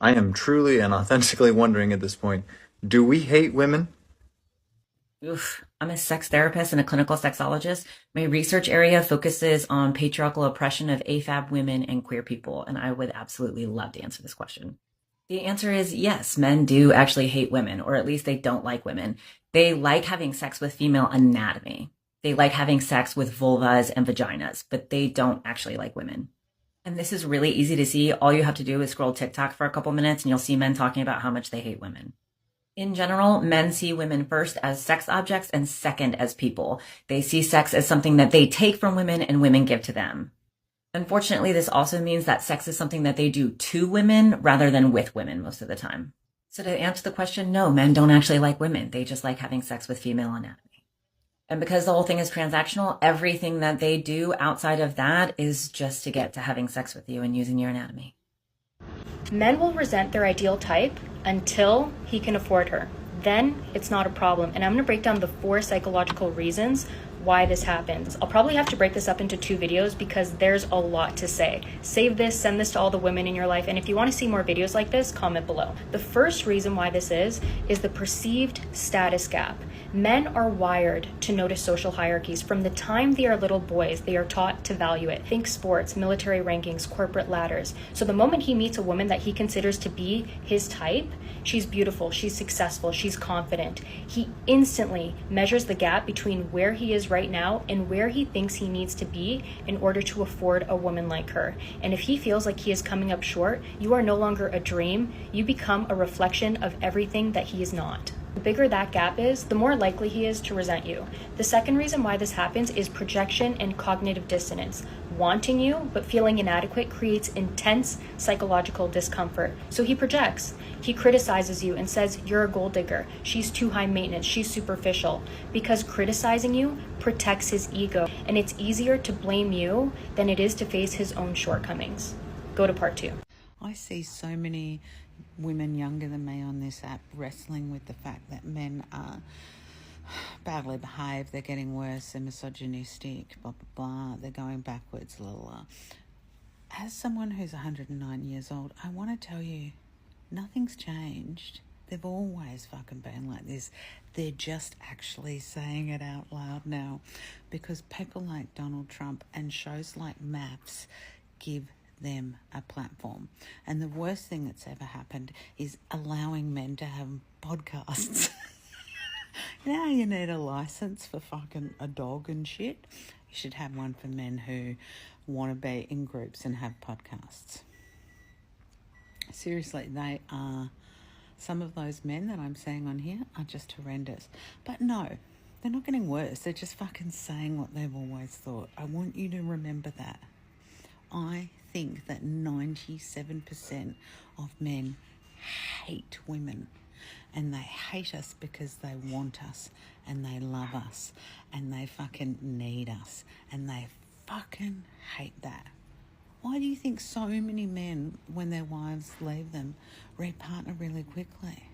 I am truly and authentically wondering at this point, do we hate women? Oof. I'm a sex therapist and a clinical sexologist. My research area focuses on patriarchal oppression of AFAB women and queer people, and I would absolutely love to answer this question. The answer is yes, men do actually hate women, or at least they don't like women. They like having sex with female anatomy. They like having sex with vulvas and vaginas, but they don't actually like women. And this is really easy to see. All you have to do is scroll TikTok for a couple minutes and you'll see men talking about how much they hate women. In general, men see women first as sex objects and second as people. They see sex as something that they take from women and women give to them. Unfortunately, this also means that sex is something that they do to women rather than with women most of the time. So to answer the question, no, men don't actually like women. They just like having sex with female anatomy. And because the whole thing is transactional, everything that they do outside of that is just to get to having sex with you and using your anatomy. Men will resent their ideal type until he can afford her. Then it's not a problem. And I'm going to break down the 4 psychological reasons why this happens. I'll probably have to break this up into 2 videos because there's a lot to say. Save this, send this to all the women in your life, and if you want to see more videos like this, comment below. The first reason why this is the perceived status gap. Men are wired to notice social hierarchies. From the time they are little boys, they are taught to value it. Think sports, military rankings, corporate ladders. So the moment he meets a woman that he considers to be his type, she's beautiful, she's successful, she's confident, he instantly measures the gap between where he is right now and where he thinks he needs to be in order to afford a woman like her. And if he feels like he is coming up short, you are no longer a dream, you become a reflection of everything that he is not. The bigger that gap is, the more likely he is to resent you. The second reason why this happens is projection and cognitive dissonance. Wanting you, but feeling inadequate creates intense psychological discomfort. So he projects. He criticizes you and says, you're a gold digger. She's too high maintenance. She's superficial. Because criticizing you protects his ego. And it's easier to blame you than it is to face his own shortcomings. Go to part 2. I see so many women younger than me on this app wrestling with the fact that men are badly behaved, they're getting worse, they're misogynistic, blah, blah, blah, they're going backwards, la, la, la. As someone who's 109 years old, I want to tell you, nothing's changed. They've always fucking been like this. They're just actually saying it out loud now because people like Donald Trump and shows like Maps give them a platform. And the worst thing that's ever happened is allowing men to have podcasts. Now you need a license for fucking a dog and shit. You should have one for men who want to be in groups and have podcasts. Seriously, they are, some of those men that I'm seeing on here are just horrendous. But no, they're not getting worse. They're just fucking saying what they've always thought. I want you to remember that. I think that 97% of men hate women, and they hate us because they want us and they love us and they fucking need us and they fucking hate that. Why do you think so many men, when their wives leave them, repartner really quickly?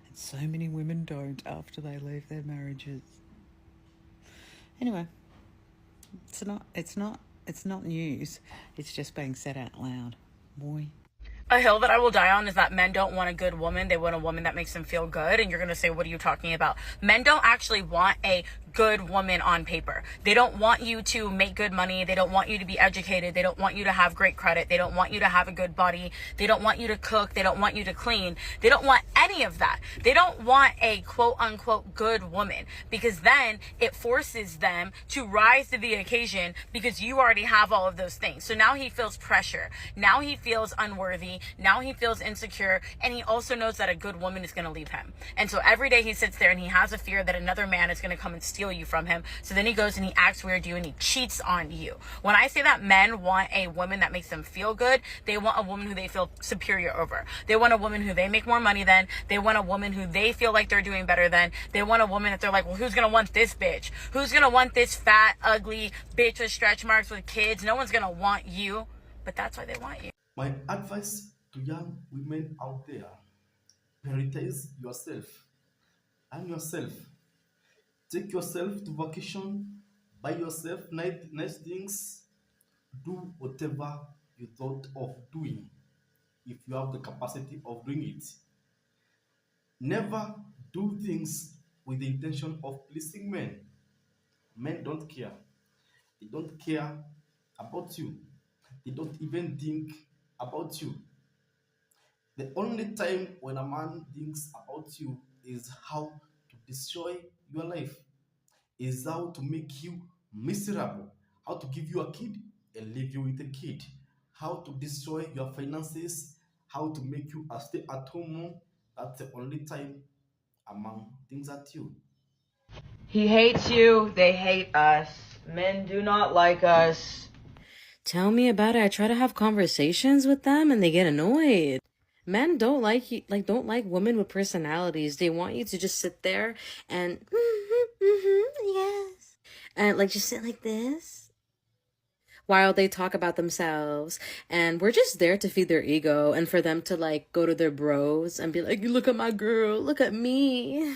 And so many women don't after they leave their marriages. Anyway, it's not news. It's just being said out loud. Boy. A hill that I will die on is that men don't want a good woman. They want a woman that makes them feel good. And you're going to say, what are you talking about? Men don't actually want a good woman on paper. They don't want you to make good money. They don't want you to be educated. They don't want you to have great credit. They don't want you to have a good body. They don't want you to cook. They don't want you to clean. They don't want any of that. They don't want a quote unquote good woman, because then it forces them to rise to the occasion because you already have all of those things. So now he feels pressure. Now he feels unworthy. Now he feels insecure. And he also knows that a good woman is going to leave him. And so every day he sits there and he has a fear that another man is going to come and steal you from him. So then he goes and he acts weird to you and he cheats on you. When I say that men want a woman that makes them feel good, they want a woman who they feel superior over. They want a woman who they make more money than. They want a woman who they feel like they're doing better than. They want a woman that they're like, well, who's going to want this bitch? Who's going to want this fat, ugly bitch with stretch marks with kids? No one's going to want you. But that's why they want you. My advice to young women out there: prioritize yourself. I'm yourself. Take yourself to vacation, buy yourself nice things, do whatever you thought of doing. If you have the capacity of doing it. Never do things with the intention of pleasing men. Men don't care. They don't care about you. They don't even think about you. The only time when a man thinks about you is how to destroy your life, is how to make you miserable, how to give you a kid and leave you with a kid, how to destroy your finances, how to make you a stay at home mom. That's the only time a man thinks at you. He hates you, they hate us. Men do not like us. Tell me about it. I try to have conversations with them and they get annoyed. Men don't like you, like don't like women with personalities. They want you to just sit there and yes, and like just sit like this while they talk about themselves. And we're just there to feed their ego and for them to like go to their bros and be like, look at my girl, look at me.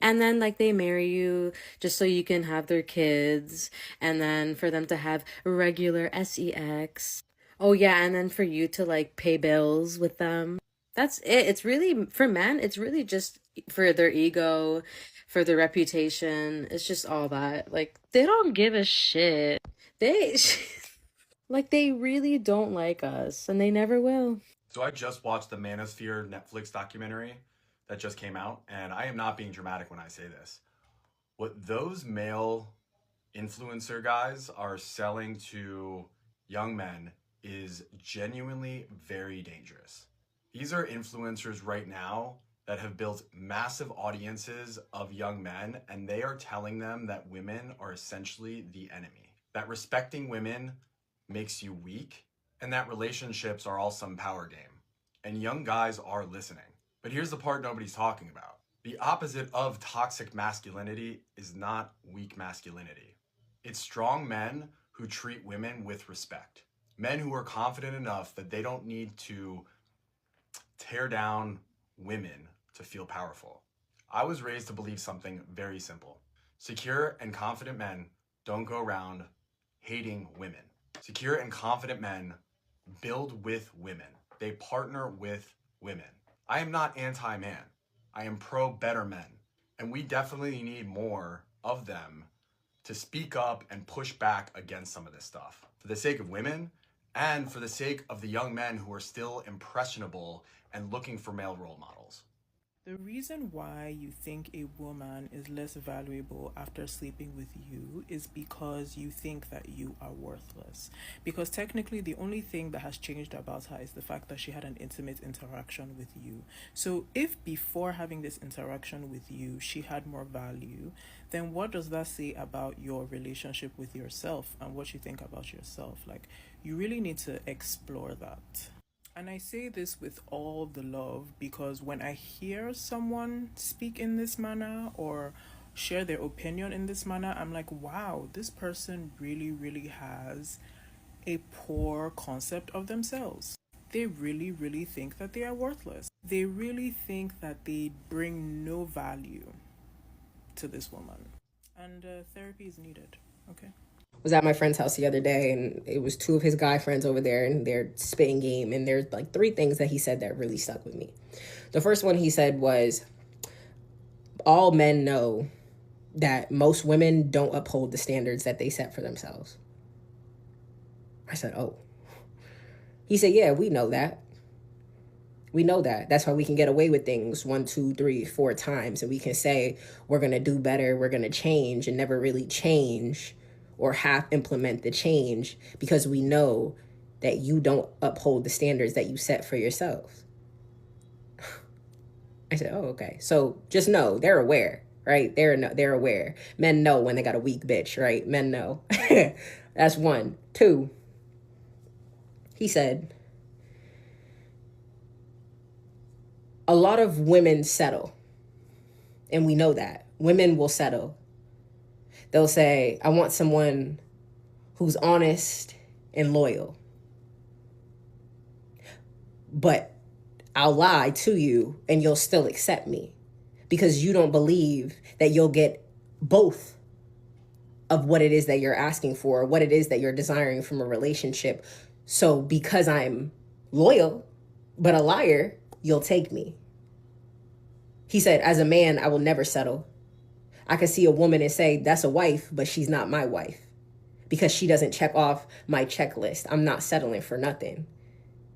And then like they marry you just so you can have their kids and then for them to have regular sex. Oh yeah, and then for you to like pay bills with them. That's it. It's really for men, it's really just for their ego, for their reputation. It's just all that. Like they don't give a shit. They like they really don't like us and they never will. So I just watched the Manosphere Netflix documentary that just came out, and I am not being dramatic when I say this. What those male influencer guys are selling to young men is genuinely very dangerous. These are influencers right now that have built massive audiences of young men, and they are telling them that women are essentially the enemy, that respecting women makes you weak, and that relationships are all some power game. And young guys are listening. But here's the part nobody's talking about. The opposite of toxic masculinity is not weak masculinity. It's strong men who treat women with respect. Men who are confident enough that they don't need to tear down women to feel powerful. I was raised to believe something very simple. Secure and confident men don't go around hating women. Secure and confident men build with women. They partner with women. I am not anti-man. I am pro-better men. And we definitely need more of them to speak up and push back against some of this stuff. For the sake of women and for the sake of the young men who are still impressionable and looking for male role models. The reason why you think a woman is less valuable after sleeping with you is because you think that you are worthless. Because technically, the only thing that has changed about her is the fact that she had an intimate interaction with you. So, if before having this interaction with you, she had more value, then what does that say about your relationship with yourself and what you think about yourself? Like, you really need to explore that. And I say this with all the love because when I hear someone speak in this manner or share their opinion in this manner, I'm like, wow, this person really, really has a poor concept of themselves. They really, really think that they are worthless. They really think that they bring no value to this woman. And therapy is needed, okay? Was at my friend's house the other day and it was two of his guy friends over there and they're spitting game, and there's like three things that he said that really stuck with me. The first one he said was, all men know that most women don't uphold the standards that they set for themselves. I said, oh. He said, yeah, we know that. We know that. That's why we can get away with things 1, 2, 3, 4 times. And we can say, we're going to do better, we're going to change, and never really change or half implement the change because we know that you don't uphold the standards that you set for yourself. I said, oh, okay. So just know they're aware, right? They're aware. Men know when they got a weak bitch, right? Men know. That's 1. 2, he said, a lot of women settle. And we know that. Women will settle. They'll say, I want someone who's honest and loyal. But I'll lie to you and you'll still accept me because you don't believe that you'll get both of what it is that you're asking for, what it is that you're desiring from a relationship. So because I'm loyal, But a liar, you'll take me. He said, as a man, I will never settle. I could see a woman and say, that's a wife, but she's not my wife because she doesn't check off my checklist. I'm not settling for nothing.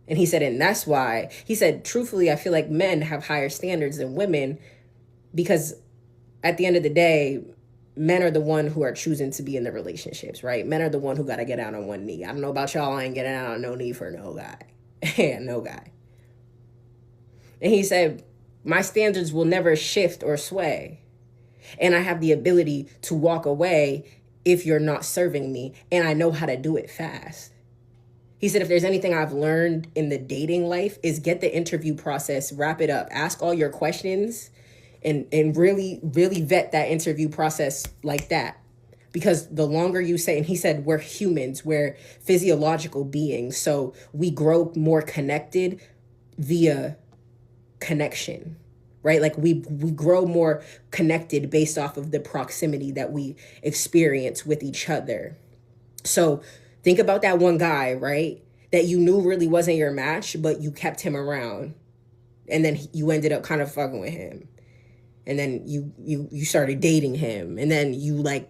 And he said, and that's why, he said, truthfully, I feel like men have higher standards than women because at the end of the day, men are the one who are choosing to be in the relationships, right? Men are the one who got to get out on one knee. I don't know about y'all. I ain't getting out on no knee for no guy. Yeah, no guy. And he said, my standards will never shift or sway. And I have the ability to walk away if you're not serving me. And I know how to do it fast. He said, if there's anything I've learned in the dating life is get the interview process, wrap it up, ask all your questions and really, really vet that interview process like that. Because the longer you say, and he said, we're humans, we're physiological beings. So we grow more connected via connection, right? Like we grow more connected based off of the proximity that we experience with each other. So think about that one guy, right? That you knew really wasn't your match, but you kept him around. And then you ended up kind of fucking with him. And then you started dating him. And then you like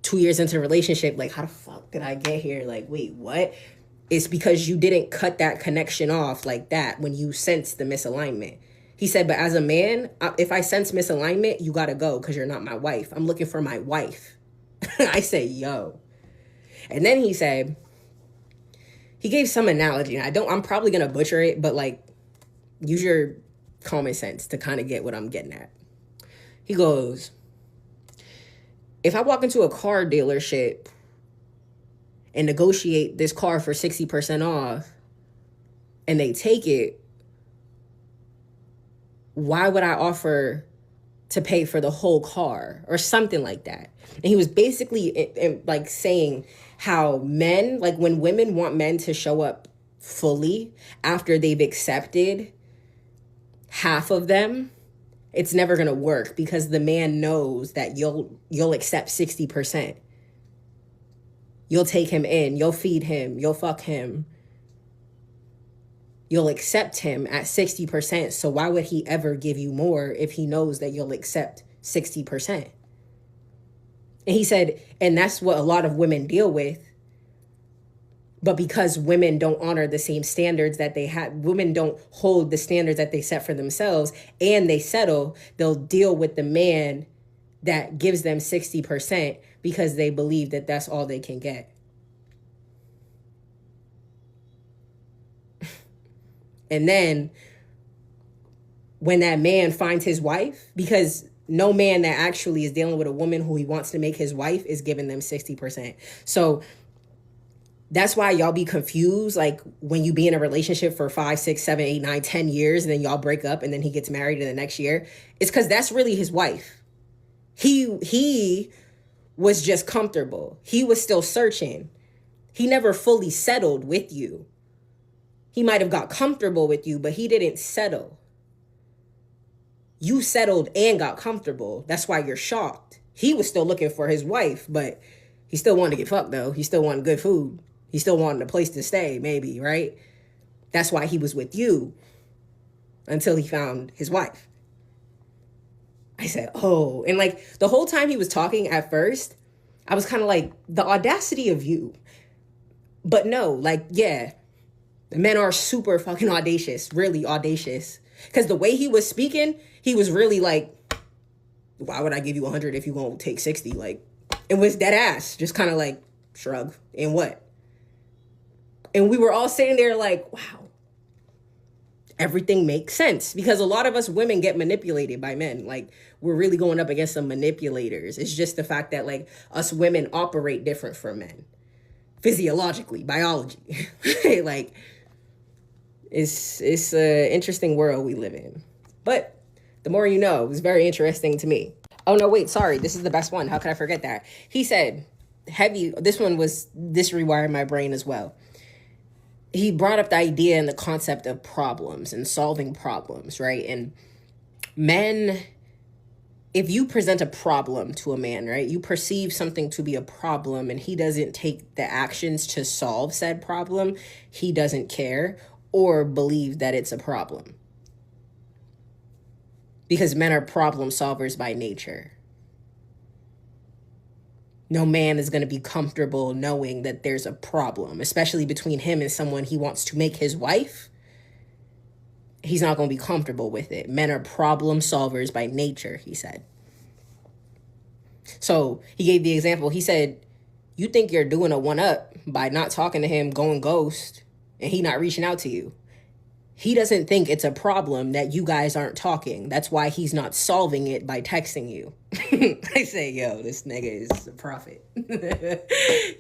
2 years into a relationship, like, how the fuck did I get here? Like, wait, what? It's because you didn't cut that connection off like that when you sensed the misalignment. He said, but as a man, if I sense misalignment, you got to go because you're not my wife. I'm looking for my wife. I say, yo. And then he said, he gave some analogy. I'm probably going to butcher it, but like, use your common sense to kind of get what I'm getting at. He goes, if I walk into a car dealership and negotiate this car for 60% off and they take it, why would I offer to pay for the whole car or something like that? And he was basically like saying how men, like when women want men to show up fully after they've accepted half of them, it's never going to work because the man knows that you'll accept 60%. You'll take him in, you'll feed him, you'll fuck him. You'll accept him at 60%. So why would he ever give you more if he knows that you'll accept 60%? And he said, and that's what a lot of women deal with. But because women don't honor the same standards that they had, women don't hold the standards that they set for themselves and they settle, they'll deal with the man that gives them 60% because they believe that that's all they can get. And then when that man finds his wife, because no man that actually is dealing with a woman who he wants to make his wife is giving them 60%. So that's why y'all be confused. Like when you be in a relationship for 5, 6, 7, 8, 9, 10 years, and then y'all break up and then he gets married in the next year. It's because that's really his wife. He was just comfortable. He was still searching. He never fully settled with you. He might have got comfortable with you, but he didn't settle. You settled and got comfortable. That's why you're shocked. He was still looking for his wife, but he still wanted to get fucked though. He still wanted good food. He still wanted a place to stay, maybe, right? That's why he was with you until he found his wife. I said, oh, and like the whole time he was talking at first, I was kind of like, the audacity of you. But no, like, yeah, the men are super fucking audacious, really audacious. Because the way he was speaking, he was really like, why would I give you 100 if you won't take 60? Like, it was dead ass, just kind of like, shrug, and what? And we were all sitting there like, wow, everything makes sense. Because a lot of us women get manipulated by men. Like, we're really going up against some manipulators. It's just the fact that, like, us women operate different from men. Physiologically, biology. Like, it's an interesting world we live in. But the more you know, it was very interesting to me. Oh, no, wait, sorry. This is the best one. How could I forget that? He said, this rewired my brain as well. He brought up the idea and the concept of problems and solving problems, right? And men, if you present a problem to a man, right, you perceive something to be a problem and he doesn't take the actions to solve said problem, he doesn't care. or believe that it's a problem. Because men are problem solvers by nature. No man is going to be comfortable knowing that there's a problem, especially between him and someone he wants to make his wife. He's not going to be comfortable with it. Men are problem solvers by nature, he said. So he gave the example. He said, you think you're doing a one-up by not talking to him, going ghost, and he not reaching out to you. He doesn't think it's a problem that you guys aren't talking. That's why he's not solving it by texting you. I say, yo, this nigga is a prophet.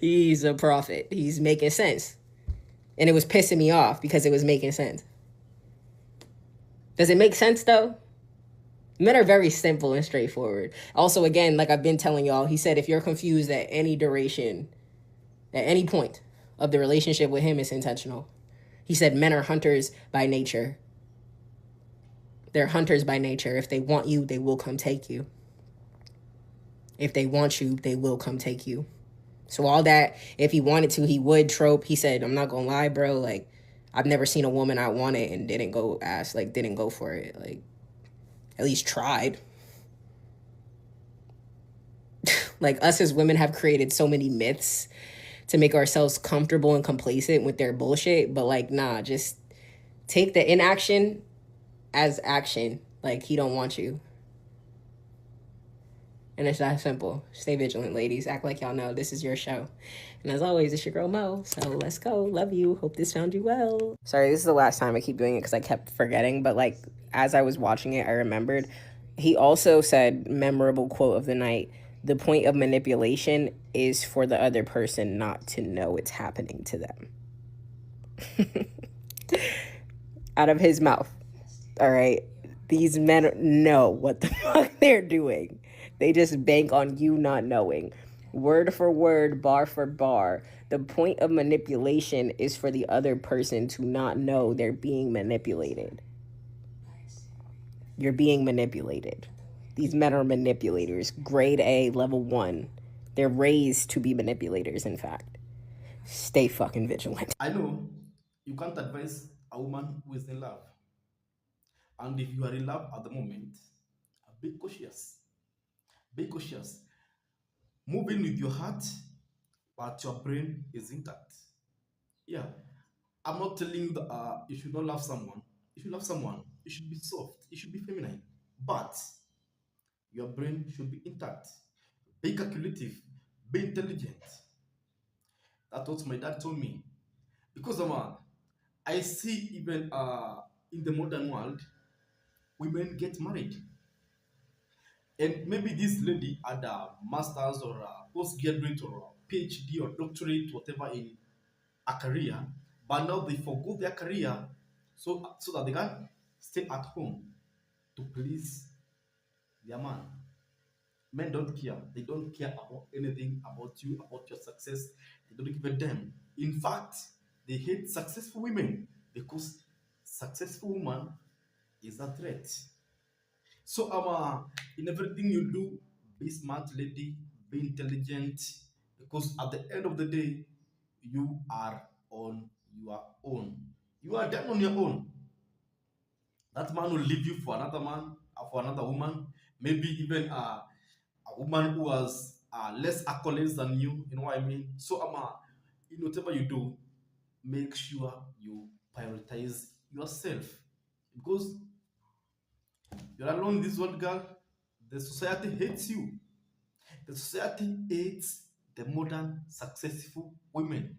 He's a prophet. He's making sense. And it was pissing me off because it was making sense. Does it make sense, though? Men are very simple and straightforward. Also, again, like I've been telling y'all, he said if you're confused at any duration, at any point of the relationship with him, it's intentional. He said men are hunters by nature. They're hunters by nature. If they want you, they will come take you. If they want you, they will come take you. So all that, if he wanted to, he would trope. He said, I'm not going to lie, bro. Like, I've never seen a woman I wanted and didn't go ask, like, didn't go for it. Like, at least tried. Like, us as women have created so many myths to make ourselves comfortable and complacent with their bullshit. But, like, nah, just take the inaction as action. Like, he don't want you. And it's that simple. Stay vigilant, ladies. Act like y'all know this is your show. And as always, it's your girl Mo. So let's go. Love you. Hope this found you well. Sorry, this is the last time I keep doing it because I kept forgetting. But like, as I was watching it, I remembered. He also said, memorable quote of the night, the point of manipulation is for the other person not to know it's happening to them. Out of his mouth. All right. These men know what the fuck they're doing. They just bank on you not knowing. Word for word, bar for bar. The point of manipulation is for the other person to not know they're being manipulated. You're being manipulated. These men are manipulators. Grade A, level 1. They're raised to be manipulators, in fact. Stay fucking vigilant. I know you can't advise a woman who is in love. And if you are in love at the moment, be cautious. Be cautious. Move in with your heart, but your brain is intact. Yeah. I'm not telling you that you should not love someone. If you love someone, you should be soft, you should be feminine. But your brain should be intact. Be calculative, be intelligent. That's what my dad told me. Because I see even in the modern world, women get married. And maybe this lady had a master's or a postgraduate or a PhD or doctorate, whatever, in a career, but now they forgo their career so that they can stay at home to please their man. Men don't care. They don't care about anything about you, about your success. They don't give a damn. In fact, they hate successful women because successful woman is a threat. So in everything you do, be smart, lady, be intelligent, because at the end of the day, you are on your own. You are done on your own. That man will leave you for another man, for another woman, maybe even a woman who has less accolades than you. You know what I mean? So in whatever you do, make sure you prioritize yourself, because you're alone in this world, girl. The society hates you. The society hates the modern successful women.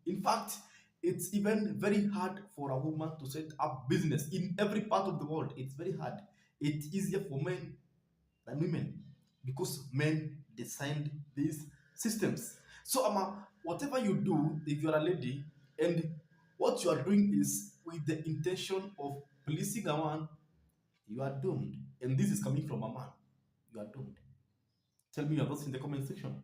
In fact, it's even very hard for a woman to set up business in every part of the world. It's very hard. It's easier for men than women because men designed these systems. So, whatever you do, if you're a lady and what you are doing is with the intention of pleasing a man, you are doomed. And this is coming from a man. You are doomed. Tell me your thoughts in the comment section.